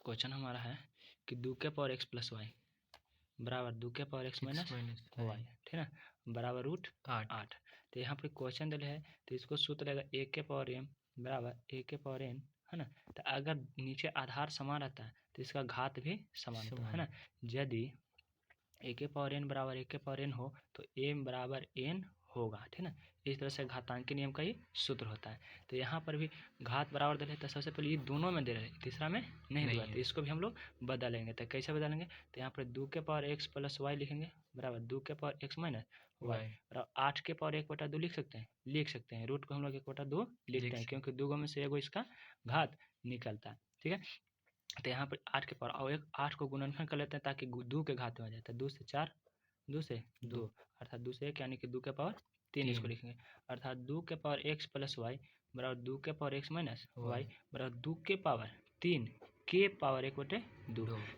Question हमारा है कि 2 के पावर x प्लस वाई बराबर 2 के पावर x माइनस वाई, ठीक है ना, बराबर रूट 8। तो यहाँ पर क्वेश्चन दिया है तो इसको सूत्र रहेगा a के पावर m बराबर a के पावर n, है ना। तो अगर नीचे आधार समान रहता है तो इसका घात भी समान होता है ना। यदि a के पावर n बराबर a के पावर n हो तो m बराबर n होगा, ठीक है ना। इस तरह से घातांकी नियम का ही सूत्र होता है। तो यहाँ पर भी घात बराबर दे रहे तो सबसे पहले ये दोनों में दे रहे, तीसरा में नहीं दिया, तो इसको भी हम लोग बदलेंगे। तो कैसे बदलेंगे, तो यहाँ पर 2 के पावर x प्लस वाई लिखेंगे बराबर 2 के पावर x माइनस वाई बराबर 8 के पावर 1/2 लिख सकते हैं। रूट को हम लोग 1/2 लिखते हैं क्योंकि 2 में से एगो इसका घात निकलता है, ठीक है। तो यहाँ पर 8 के पावर और 8 को गुणनखंड कर लेते हैं ताकि 2 के घात में आ जाए। तो 2 से 4, 2 से 2 अर्थात 2 से 1 यानी कि 2 के पावर 3 इसको लिखेंगे। अर्थात 2 के पावर x प्लस वाई बराबर 2 के पावर x माइनस वाई बराबर 2 के पावर 3 के पावर 1/2।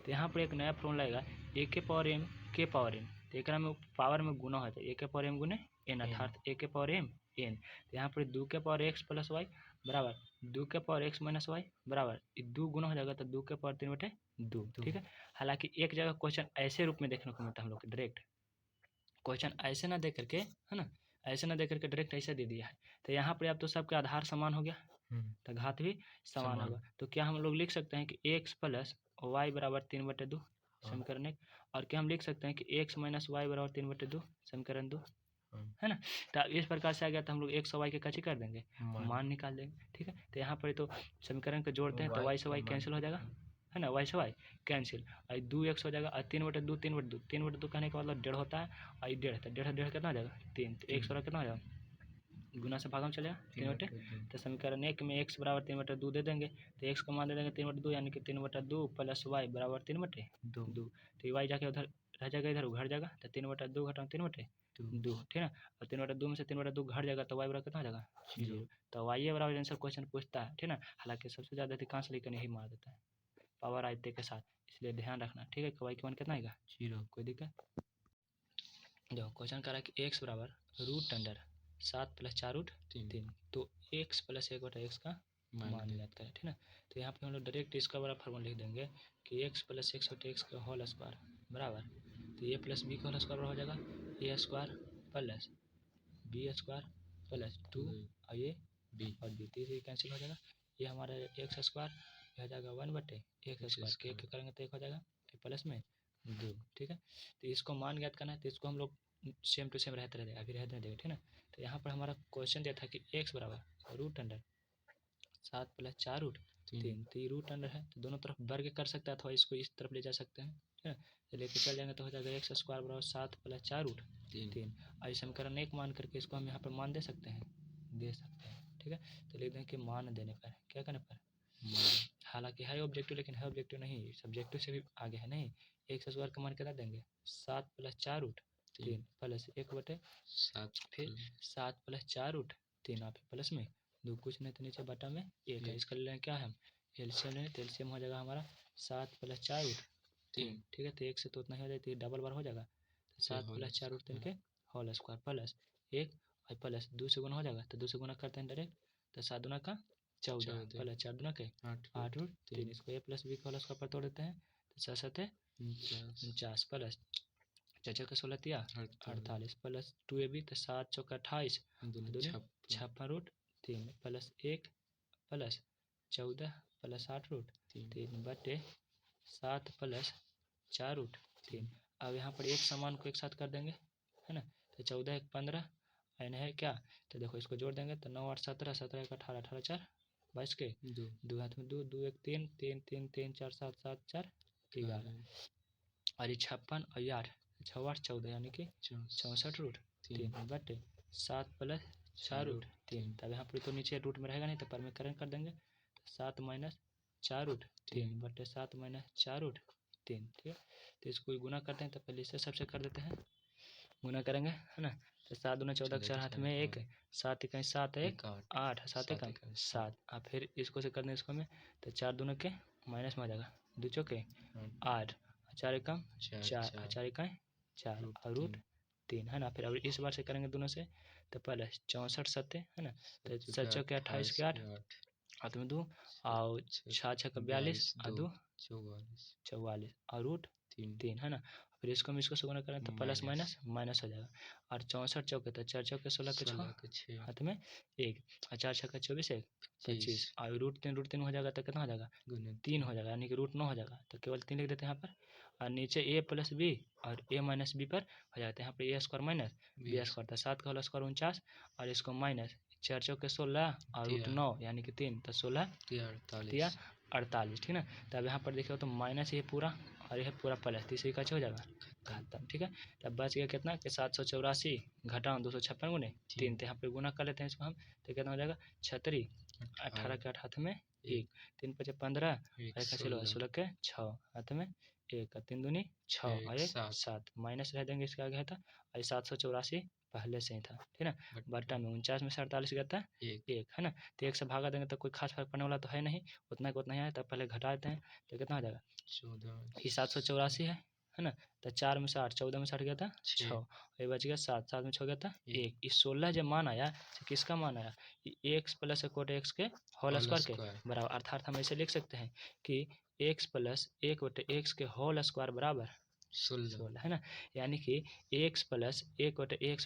तो यहाँ पर एक नया फॉर्मूला आएगा a के पावर m के पावर n। तो एक में पावर में गुना होता है a के पावर m गुने n अर्थात a के पावर m n। तो यहाँ पर 2 के पावर x प्लस वाई बराबर 2 के पावर x माइनस वाई बराबर 2 गुना हो जाएगा तो 2 के पावर 3/2, ठीक है। हालांकि एक जगह क्वेश्चन ऐसे रूप में देखने को मिलता है हम लोग डायरेक्ट, क्वेश्चन ऐसे ना दे करके, है ना, ऐसे ना दे करके डायरेक्ट ऐसे दे दिया है। तो यहाँ पर अब तो सबके आधार समान हो गया तो घात भी समान होगा। तो क्या हम लोग लिख सकते हैं कि x प्लस वाई बराबर 3/2 समीकरण 1, और क्या हम लिख सकते हैं कि x माइनस वाई बराबर 3/2 समीकरण 2, है ना। तो इस प्रकार से आ गया तो हम लोग x और y के कैसे कर देंगे, मान निकाल देंगे, ठीक है। तो यहाँ पर तो समीकरण को जोड़ते हैं तो y से y कैंसिल हो जाएगा, है ना, y से y कैंसिल, और 2x हो जाएगा और 3/2 3/2 कहने का मतलब 1.5 होता है और 1.5 तो 1.5 कितना हो जाएगा 3, तो x वाला कितना हो जाएगा गुना से भागम चलेगा 3/2। तो समीकरण 1 में x बराबर 3/2 दे देंगे तो x का मान दे देंगे 3/2 यानी कि 3/2 प्लस y बराबर 3/2। तो y जाके उधर रह जाएगा, इधर घट जाएगा तो 3/2 घटाओ 3/2, ठीक है ना। और 3/2 में से 3/2 घट जाएगा तो y बराबर कितना हो जाएगा 0। तो y बराबर आंसर क्वेश्चन पूछता है, ठीक है ना। हालांकि सबसे ज़्यादा अधिकांश लेकर यही मार देता है पावर आयते के साथ, इसलिए ध्यान रखना, ठीक है। y का मान कितना आएगा 0, कोई दिक्कत। देखो क्वेश्चन कह रहा है कि x बराबर रूट अंडर 7 प्लस 4 रूट 3, तो x प्लस 1/x का मान ज्ञात करें, ठीक है ना। तो यहाँ पे हम लोग डायरेक्ट इसका बड़ा फार्मूला लिख देंगे कि x प्लस 1/x का होल स्क्वायर बराबर, तो a प्लस b का होल स्क्वायर हो जाएगा a square plus b square plus 2 और ये b और b 3 कैंसिल हो जाएगा। ये हमारा x स्क्वायर हो जाएगा 1/x स्क्वायर के करेंगे तो 1 हो जाएगा प्लस में 2, ठीक है। तो इसको मान ज्ञात करना है तो इसको हम लोग सेम टू सेम रहते रहते अभी रहने देंगे, ठीक है ना। तो यहाँ पर हमारा क्वेश्चन दिया था कि x बराबर रूट अंडर 7 प्लस 4 रूट 3, तो ये रूट अंडर है तो दोनों तरफ वर्ग कर सकता है अथवा इसको इस तरफ ले जा सकते हैं, ठीक है। तो लेके चल जाएंगे तो हो जाएगा x स्क्वायर बराबर 7 प्लस 4 रूट 3 और समीकरण 1 मान करके इसको हम यहाँ पर मान दे सकते हैं, ठीक है। तो लिख दें कि मान देने पर, क्या करने पर, हालांकि है ऑब्जेक्टिव लेकिन है ऑब्जेक्टिव नहीं, सब्जेक्टिव से भी आगे है नहीं। x स्क्वायर का मान कितना देंगे 7 प्लस 4 रूट 3 प्लस 1/7, फिर 7 प्लस 4 रूट 3 आप प्लस में 2, कुछ नहीं तो नीचे बटा में 1 है। इसका लेना क्या है हम एलसीएम लें तो एलसीएम हो जाएगा हमारा 7 प्लस 4 रूट 3, ठीक है। तो 1 से तो उतना ही हो जाती है, डबल बार हो जाएगा तो 7 प्लस 4 रूट 3 के होल स्क्वायर प्लस 1 और प्लस 2 से गुना हो जाएगा तो 2 से गुना करते हैं डायरेक्ट, तो 7 दूना का 14 प्लस 4 दूना के 8 रूट 3, इसको a प्लस बी का होल स्क्वायर पर तोड़ देते हैं तो 7 7 49 प्लस 4 के 16 तिया 48 प्लस 2ab तो 7 चौका 28 56 root 3 plus 1 plus 14 plus 8 root 3/7 plus 4 root 3। अब यहाँ पर एक समान को एक साथ कर देंगे, है ना। तो 14 1 15 एन है क्या, तो देखो इसको जोड़ देंगे तो 9 8 17 17 1 18 18 4 22 के 2 हाथ में 2 2 1 3 3 3 3 4 7 7 4 11 और ये 56 और ये 8 6 8 14 यानी कि 64 रूट 3/7 प्लस 4 रूट 3। तब यहाँ पर तो नीचे रूट में रहेगा नहीं तो पर में करेंट कर देंगे तो 7 माइनस 4 रूट 3/7 माइनस 4 रूट 3, ठीक है। तो इसको गुना करते हैं तो पहले इससे सबसे कर देते हैं, गुना करेंगे, है ना। तो 7 दूना 14 4 हाथ में 1 7 1 7 1 8 7 1 7 और फिर इसको से कर दें इसको में तो 4 दूना के माइनस में आ जाएगा 2 चौके 8 4 1 4 4 1 4 और रूट 3, है ना। फिर अब इस बार से करेंगे दोनों से तो प्लस 64 7, है ना। तो 7 चौके 28 के 8 हाथ में 2 और 6 6 42 और 2 44 और रूट 3 है ना। फिर इसको हम इसको से गुना करें तो प्लस माइनस माइनस हो जाएगा। और 64 चौके तो 4 चौके 16 के 6 हाथ में 1 और 4 छक्का 24 1 25 और रूट 3 हो जाएगा तो कितना हो जाएगा 3 हो जाएगा, यानी कि रूट 9 हो जाएगा। तो केवल 3 लिख देते हैं यहाँ पर। और नीचे a प्लस बी और a माइनस बी पर हो जाते हैं यहाँ पर a square minus B square, तो 7 का होल स्क्वायर 49 और इसको माइनस 4 चौके 16 और रूट 9 यानी कि 3 तो 16 48, ठीक है ना। तब यहाँ पर देखिए तो माइनस ये पूरा और यह पूरा प्लस, तीसरी का हो जाएगा खत्म, ठीक है। तब बच गया कितना कि 784 घटा 256 गुने 3, तो यहाँ पे गुना कर लेते हैं इसको हम, तो कितना हो जाएगा 36 18 के 8 हाथ में 1 3 5 15 16 के 6 हाथ में 1 3 दूनी 6 और 1 7 माइनस रह देंगे इसके आगे था और 784 पहले से ही था, ठीक है ना। बटा में 49 में से 48 गया था 1 है ना, तो 1 से भागा देंगे तो कोई खास फर्क पड़ने वाला तो है नहीं, उतना का उतना ही है। तब पहले घटा देते हैं तो कितना हो जाएगा 14, ये 784 है ना। तो 4 में से 8 14 में से 8 गया था 6 ये बच गया 7 7 में 6 गया था 1। इस 16 जब मान आया तो किसका मान आया x प्लस कोट x के होल स्क्वायर के बराबर, अर्थात हम ऐसे लिख सकते हैं कि x प्लस 1/x के होल स्क्वायर बराबर 16 है ना, यानी कि x प्लस 1/x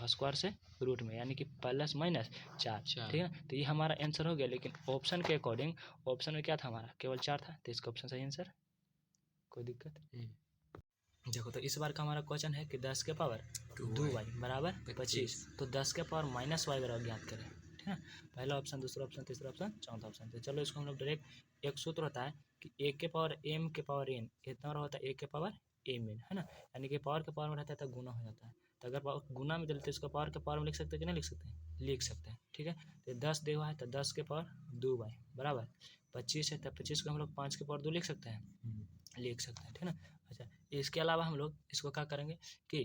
स्क्वायर से रूट में यानी कि प्लस माइनस 4, ठीक है। तो ये हमारा आंसर हो गया, लेकिन ऑप्शन के अकॉर्डिंग ऑप्शन में क्या था हमारा केवल 4 था, तो इसका ऑप्शन सही आंसर, कोई दिक्कत देखो। तो इस बार का हमारा क्वेश्चन है कि 10 के पावर 2y बराबर 25, तो 10 के पावर माइनस वाई बराबर ज्ञात करें, ठीक है। पहला ऑप्शन, दूसरा ऑप्शन, तीसरा ऑप्शन, चौथा ऑप्शन। तो चलो इसको हम लोग डायरेक्ट एक सूत्र होता है कि a के पावर m के पावर n इतना होता है a के पावर m n, है ना, यानी कि पावर के पावर में रहता है तो गुना हो जाता है। तो अगर गुना में चलते इसको पावर के पावर में लिख सकते हैं कि नहीं लिख सकते हैं, लिख सकते हैं, ठीक है। तो 10 दिया हुआ है तो 10 के पावर 2y बराबर 25 है, तो 25 को हम लोग 5 के पावर 2 लिख सकते हैं, लिख सकते हैं, ठीक है ना। अच्छा, इसके अलावा हम लोग इसको क्या करेंगे कि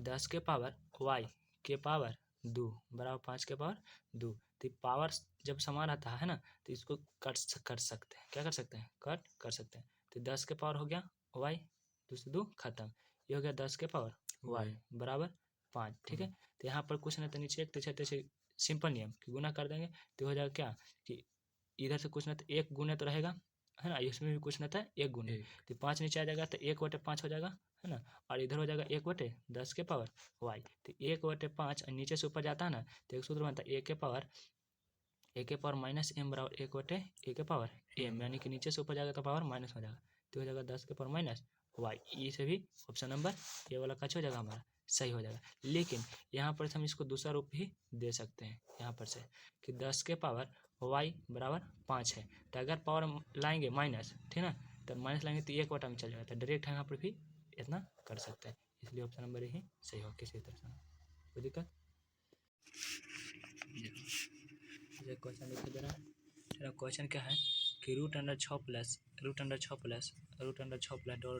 10 के पावर y के पावर 2 बराबर 5 के पावर 2, तो पावर जब समान आता है ना तो इसको कट कर सकते हैं, क्या कर सकते हैं, कट कर सकते हैं। तो 10 के पावर हो गया y 2 से 2 खत्म, ये हो गया 10 के पावर y बराबर 5, ठीक है। तो यहाँ पर कुछ नहीं तो नीचे एक पीछे सिंपल नियम कि गुना कर देंगे तो हो जाएगा क्या कि इधर से कुछ ना तो एक गुने तो रहेगा, है ना, इसमें भी कुछ ना था एक गुने, तो 5 नीचे आ जाएगा तो 1/5 हो जाएगा, है ना, और इधर हो जाएगा 1/10 के पावर y, तो 1/5 नीचे से ऊपर जाता है ना तो एक सूत्र बनता है a के पावर माइनस m बराबर 1/a के पावर m, यानी कि नीचे से ऊपर जाएगा तो पावर माइनस हो जाएगा, तो हो जाएगा 10 के पावर माइनस y। ये से भी ऑप्शन नंबर ये वाला कच हो जाएगा हमारा सही हो जाएगा। लेकिन यहाँ पर हम इसको दूसरा रूप भी दे सकते हैं यहाँ पर से कि 10 के पावर y बराबर 5 है, तो अगर पावर लाएंगे माइनस, ठीक है ना, तो माइनस लाएंगे तो 1/में चल जाएगा, तो डायरेक्ट यहाँ पर भी इतना कर सकते हैं, इसलिए ऑप्शन नंबर ही सही हो किसी तरह से, कोई दिक्कत। क्वेश्चन देखिए जरा, क्वेश्चन क्या है कि √6 प्लस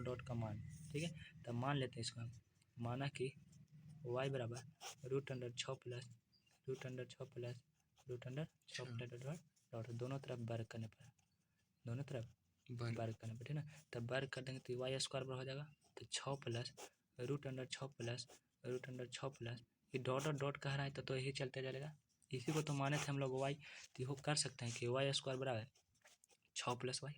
डॉट का मान, ठीक है। तो मान लेते हैं इसको हम, माना कि y बराबर √6 प्लस डॉट दोनों तरफ वर्ग करने पर, ठीक है ना। तब वर्ग कर देंगे तो y स्क्वायर बराबर हो जाएगा, तो 6 प्लस ये डॉट कह रहा है तो यही चलते जाएगा, इसी को तो माने थे हम लोग y, तो ये कर सकते हैं कि y स्क्वायर बराबर 6 प्लस y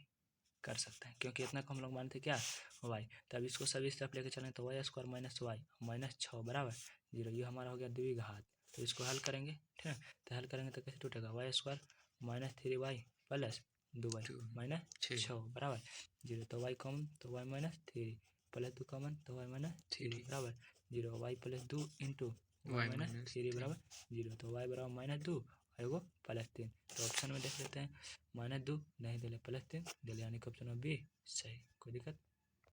कर सकते हैं, क्योंकि इतना को हम लोग मानते क्या y। तब इसको सभी तरफ लेकर चलें तो y square minus y minus 6 बराबर 0, ये हमारा हो गया द्विघात। तो इसको हल करेंगे, ठीक है, तो हल करेंगे तो कैसे टूटेगा y square minus 3y plus 2y minus 6 बराबर 0, तो y कॉमन तो y माइनस 3 प्लस 2 कॉमन तो y माइनस 3 बराबर 0, y plus 2 into y minus 3 बराबर 0, तो y बराबर माइनस 2 और एगो प्लस 3। तो ऑप्शन में देख लेते हैं -2 नहीं दिले +3 दिले, यानी कि ऑप्शन में बी सही, कोई दिक्कत।